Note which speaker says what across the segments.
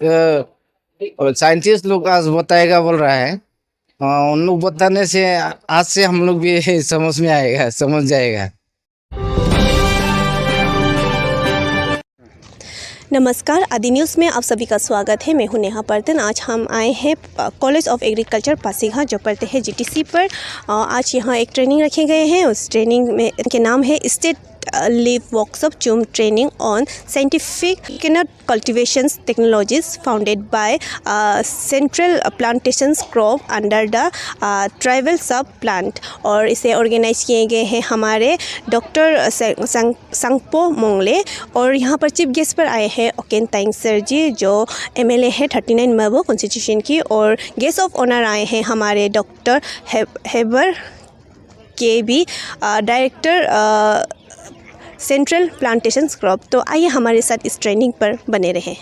Speaker 1: Scientist लोग आज बताएगा बोल रहा है। उन लोग बताने से आज से हम लोग भी समझ में आएगा, समझ जाएगा।
Speaker 2: नमस्कार, आदि न्यूज़ में आप सभी का स्वागत है। मैं हूं नेहा पर्तन। आज हम आए हैं कॉलेज ऑफ एग्रीकल्चर पासीघाट जो पढ़ते हैं जीटीसी पर। आज यहां एक ट्रेनिंग रखे गए हैं। उस ट्रेनिंग में इनके नाम है state leave workshop zoom training on scientific coconut cultivation technologies founded by central plantations crop under the tribal सब प्लांट। और इसे ऑर्गेनाइज किए गए हैं हमारे डॉक्टर संगपो मोंगले। और यहाँ पर चीफ गेस्ट पर आए हैं ओकेन ताइंग सर जी जो एमएलए है 39 मेबो कॉन्स्टिट्यूशन की। और गेस्ट ऑफ ऑनर आए हैं हमारे doctor Hebbar K B director central plantations crop. तो आइए हमारे साथ इस ट्रेनिंग पर बने रहें।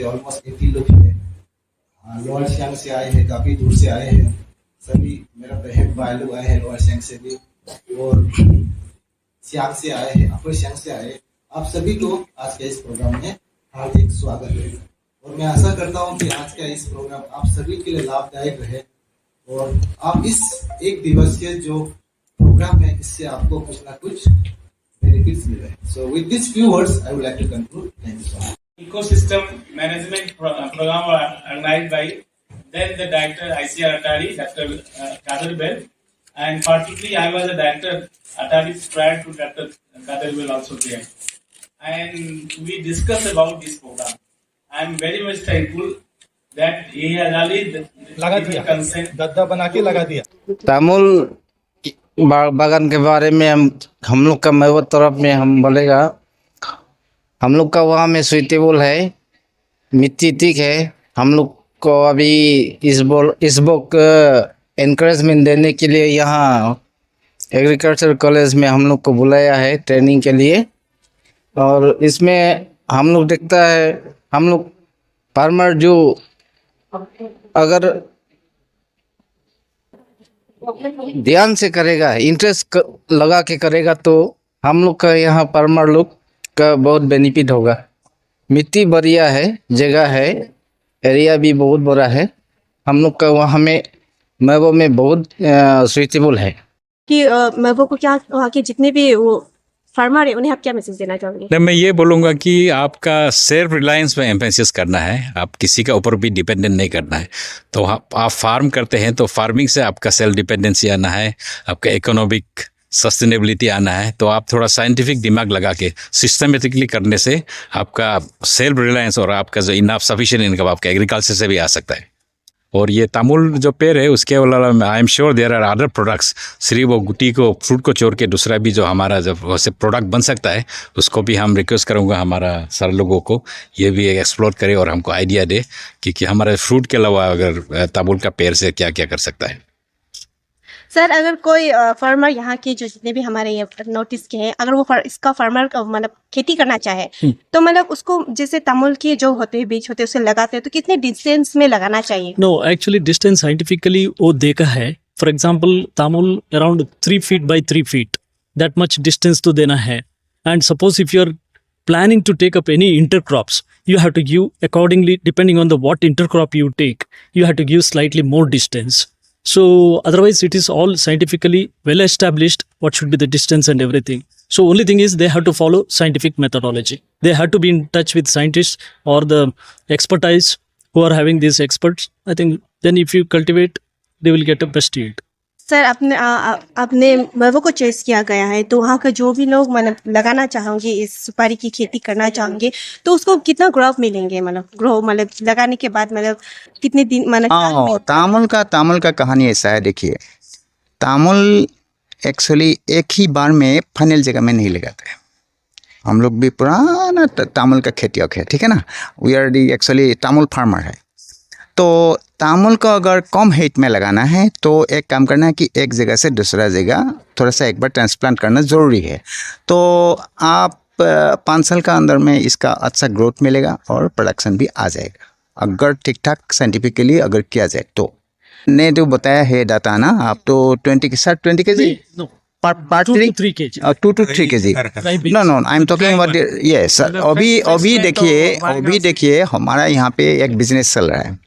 Speaker 3: ऑलमोस्ट 80 लोग हैं। लोअर सियांग से आए हैं, काफ़ी दूर से आए हैं। सभी मेरा बहन भाई लोग आए हैं लोअर सियांग से भी, और सियांग से आए हैं, अपर सियांग से आए। आप सभी को आज के इस प्रोग्राम में हार्दिक स्वागत है। और मैं आशा करता हूं कि आज का इस प्रोग्राम आप सभी के लिए लाभदायक रहे और आप इस एक दिवसीय जो प्रोग्राम है इससे आपको कुछ ना कुछ benefits मिले। So with these few words, I would like to conclude. Thank you so much.
Speaker 4: Ecosystem management program organized by then the director ICR Atari, Dr. Kader Bell, and particularly I was a director Atari prior to Dr. Kader Bell also there, and we discussed about this program. I am very much thankful that he has already consent.
Speaker 5: गद्दा बना के लगा दिया।
Speaker 1: तामुल बागान के बारे में हम लोग का मेवा तरफ में हम बोलेगा, हम लोग का वहाँ में सुइटेबल है, मिट्टी ठीक है। हम लोग को अभी इस बुक एनकरेजमेंट देने के लिए यहाँ एग्रीकल्चर कॉलेज में हम लोग को बुलाया है ट्रेनिंग के लिए। और इसमें हम लोग देखता है, हम लोग फार्मर जो अगर ध्यान से करेगा, इंटरेस्ट लगा के करेगा तो हम लोग का यहाँ फार्मर लोग का बहुत बेनिफिट होगा। मिट्टी बढ़िया है, जगह है, एरिया भी बहुत बड़ा है। हम लोग का वहाँ में मेवो में बहुत सुइटेबल है
Speaker 2: कि मेवो को क्या वहाँ के जितने भी वो फार्मर है उन्हें आप क्या मैसेज देना चाहोगे?
Speaker 6: मैं ये बोलूँगा कि आपका सेल्फ रिलायंस में एम्फेसिस करना है। आप किसी का ऊपर भी डिपेंडेंट नहीं करना है। तो आप फार्म करते हैं तो फार्मिंग से आपका सेल्फ डिपेंडेंसी आना है, आपका इकोनॉमिक सस्टेनेबिलिटी आना है। तो आप थोड़ा साइंटिफिक दिमाग लगा के सिस्टमेटिकली करने से आपका सेल्फ रिलायंस और आपका जो इनफ सफिशिएंट इनकम आपका एग्रीकल्चर से भी आ सकता है। और ये तामुल जो पेड़ है उसके अलावा I am sure there are other products. सिर्फ वो गुटी को फ्रूट को छोड़ के दूसरा भी जो हमारा जब वैसे प्रोडक्ट बन सकता है उसको भी हम रिक्वेस्ट करूँगा हमारा सारे लोगों को ये भी एक्सप्लोर करे और हमको आइडिया दे कि हमारे फ्रूट के अलावा अगर तामुल का पेड़ से क्या क्या कर सकता है।
Speaker 2: सर, अगर कोई फार्मर यहाँ के जो जितने भी हमारे ये नोटिस के हैं, अगर वो इसका फार्मर मतलब खेती करना चाहे तो मतलब उसको जैसे तामुल के जो होते हैं बीज होते हैं उसे लगाते हैं तो कितने डिस्टेंस में लगाना चाहिए?
Speaker 5: नो, एक्चुअली डिस्टेंस साइंटिफिकली वो देखा है। For example tamul around 3 feet by 3 feet, that much distance तो देना है। And suppose if you are planning to take up any intercrops, you have to give accordingly depending on the what intercrop you take, you have to give slightly more distance. So otherwise it is all scientifically well established what should be the distance and everything. So only thing is they have to follow scientific methodology. They have to be in touch with scientists or the expertise who are having these experts. I think then if you cultivate, they will get a best yield.
Speaker 2: Sir, आपने मेवो को choice किया गया है तो वहाँ का जो भी लोग मतलब लगाना चाहेंगे, इस सुपारी की खेती करना चाहेंगे तो उसको कितना ग्रो मिलेंगे? मतलब ग्रो मतलब लगाने के बाद मतलब कितने दिन मतलब?
Speaker 7: तामुल का कहानी ऐसा है। देखिए, तामुल एक्चुअली एक ही बार में फाइनल जगह में नहीं लगाते हैं। हम लोग भी पुराना तामुल का खेतियक है, ठीक है ना। We are the actually tamul farmer है। तो तामुल को अगर कम हाइट में लगाना है तो एक काम करना है कि एक जगह से दूसरा जगह थोड़ा सा एक बार ट्रांसप्लांट करना ज़रूरी है। तो आप 5 साल का अंदर में इसका अच्छा ग्रोथ मिलेगा और प्रोडक्शन भी आ जाएगा अगर ठीक ठाक साइंटिफिकली अगर किया जाए तो। ने जो बताया है डाटा ना, आप तो 20 के साथ 20 के जी per
Speaker 5: 2
Speaker 7: tree?
Speaker 5: to 3 kg.
Speaker 7: 2 to 3 kg.
Speaker 5: Very big.
Speaker 7: No, I'm talking about yes. अभी देखिए हमारा यहाँ पे एक बिजनेस चल रहा है।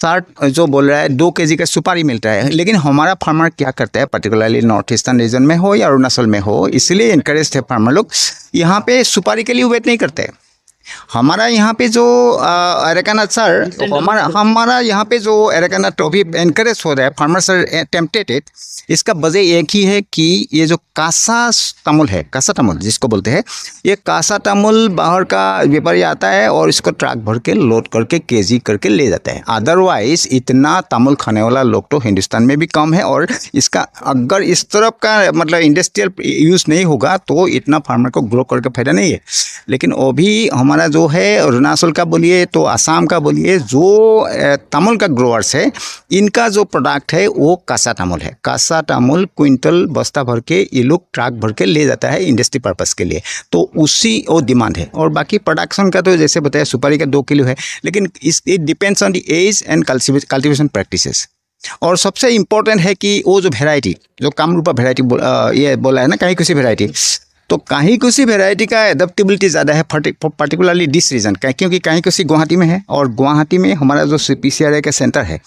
Speaker 7: 60 जो बोल रहा है 2 kg का सुपारी मिलता है, लेकिन हमारा फार्मर क्या करता है, पर्टिकुलरली नॉर्थ ईस्टर्न रीजन में हो या अरुणाचल में हो, इसलिए इनकरेज है फार्मर लोग यहाँ पे सुपारी के लिए वेट नहीं करते। हमारा यहाँ पे जो एरेकानट सर, हमारा यहाँ पे जो एरेकानट अभी एनकरेज हो रहा है, फार्मर सर टेम्पटेड, इसका वजह एक ही है कि ये जो कासा तामुल है, कासा तामुल जिसको बोलते हैं, ये कासा तामुल बाहर का व्यापारी आता है और इसको ट्रक भर के लोड करके केजी करके ले जाता है। अदरवाइज इतना तामुल खाने वाला लोग तो हिंदुस्तान में भी कम है, और इसका अगर इस तरफ का मतलब इंडस्ट्रियल यूज़ नहीं होगा तो इतना फार्मर को ग्रो करके फायदा नहीं है। लेकिन वो भी हमारा जो है अरुणाचल का बोलिए तो आसाम का बोलिए, जो तामुल का ग्रोअर्स है, इनका जो प्रोडक्ट है वो कासा तामुल है। कासा तामुल क्विंटल बस्ता भर के ये लोग ट्रक भर के ले जाता है इंडस्ट्री पर्पस के लिए, तो उसी वो डिमांड है। और बाकी प्रोडक्शन का तो जैसे बताया सुपारी का 2 किलो है, लेकिन it depends on the age and cultivation practices. और सबसे इम्पोर्टेंट है कि वो जो वेराइटी, जो कामरूपा वेराइटी ये बोला है ना, कहीं किसी वेराइटी, तो कहीं किसी वेराइटी का एडेप्टेबिलिटी ज़्यादा है पर्टिकुलरली दिस रीजन, क्योंकि कहीं किसी गुवाहाटी में है, और गुवाहाटी में हमारा जो CPCRA का सेंटर है,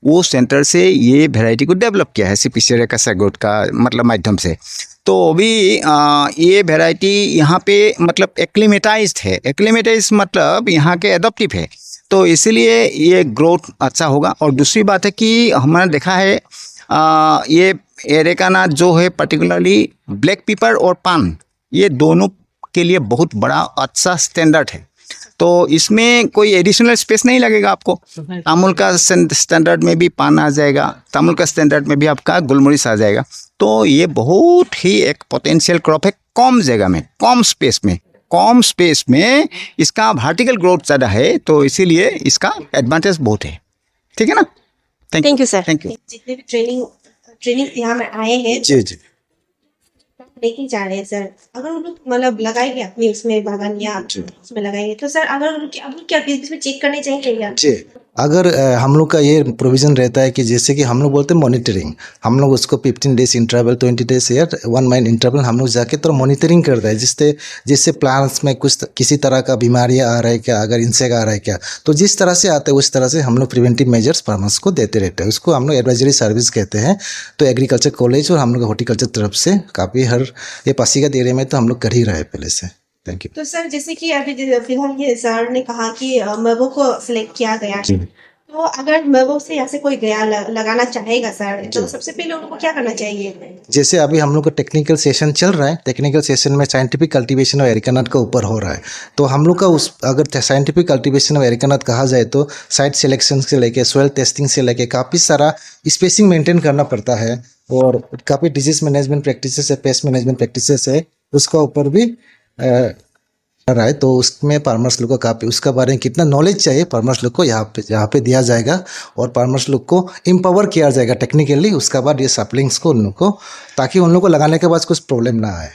Speaker 7: वो सेंटर से ये वेराइटी को डेवलप किया है CPCRA का सैगोट का मतलब माध्यम से। तो अभी ये वेराइटी यहाँ पे मतलब एक्लिमेटाइज्ड है। एक्लिमेटाइज मतलब यहाँ के एडॉप्टिव है, तो इसीलिए ये ग्रोथ अच्छा होगा। और दूसरी बात है कि हमने देखा है ये एरेकानट जो है पर्टिकुलरली ब्लैक पेपर और पान, ये दोनों के लिए बहुत बड़ा अच्छा स्टैंडर्ड है, तो इसमें कोई एडिशनल स्पेस नहीं लगेगा आपको। तामुल का स्टैंडर्ड में भी पान आ जाएगा, तामुल का स्टैंडर्ड में भी आपका गुलमरिच आ जाएगा। तो ये बहुत ही एक पोटेंशियल क्रॉप है, कम जगह में, कम स्पेस में इसका वर्टिकल ग्रोथ ज़्यादा है, तो इसीलिए इसका एडवांटेज बहुत है। ठीक है ना?
Speaker 2: Thank you sir.
Speaker 7: Thank you.
Speaker 2: जितने भी ट्रेनिंग यहाँ में आए हैं,
Speaker 3: जी जी
Speaker 2: लेके जा रहे हैं सर, अगर उन लोग मतलब लगाएंगे अपने उसमें बागान या उसमें लगाएंगे, तो सर अगर अब क्या इसमें चेक करने चाहिए या?
Speaker 3: जी, अगर हम लोग का ये प्रोविज़न रहता है कि जैसे कि हम लोग बोलते हैं मॉनिटरिंग, हम लोग उसको 15 डेज इंटरवल, 20 डेज या 1 मंथ इंटरवल हम लोग जाके तो मॉनिटरिंग करता है, जिससे प्लांट्स में कुछ किसी तरह का बीमारियाँ आ रहा है क्या, अगर इनसेक्ट आ रहा है क्या, तो जिस तरह से आते हैं उस तरह से हम लोग प्रिवेंटिव मेजर्स फार्मर्स को देते रहते हैं। उसको हम लोग एडवाइजरी सर्विस कहते हैं। तो एग्रीकल्चर कॉलेज और हम लोग हॉर्टिकल्चर तरफ से काफ़ी ये पासीघाट एरिया में तो हम लोग कर ही रहे हैं पहले से। Thank you.
Speaker 2: तो सर जैसे कि अभी फिलहाल ये सर ने कहा कि मबो को सिलेक्ट किया गया है, तो अगर मबो से यहाँ से कोई गया लगाना चाहेगा सर, तो सबसे पहले उनको क्या करना चाहिए?
Speaker 3: जैसे अभी हम लोग का टेक्निकल सेशन चल रहा है, टेक्निकल सेशन में साइंटिफिक कल्टीवेशन और एरिकानट का ऊपर हो रहा है, तो हम लोग का अगर साइंटिफिक कल्टीवेशन और एरिकानट कहा जाए तो साइट सिलेक्शन से लेके सॉइल टेस्टिंग से लेके काफ़ी सारा स्पेसिंग मेंटेन करना पड़ता है, और काफ़ी डिजीज मैनेजमेंट प्रैक्टिसेस है, पेस्ट मैनेजमेंट प्रैक्टिसेस है, उसका ऊपर भी रहा है। तो उसमें फार्मर्स लोग को काफ़ी उसका बारे में कितना नॉलेज चाहिए फार्मर्स लोग को यहाँ पे दिया जाएगा, और फार्मर्स लोग को एम्पावर किया जाएगा टेक्निकली। उसका बाद ये सप्लिंग्स को उन लोग को, ताकि उन लोग को लगाने के बाद कुछ प्रॉब्लम ना आए।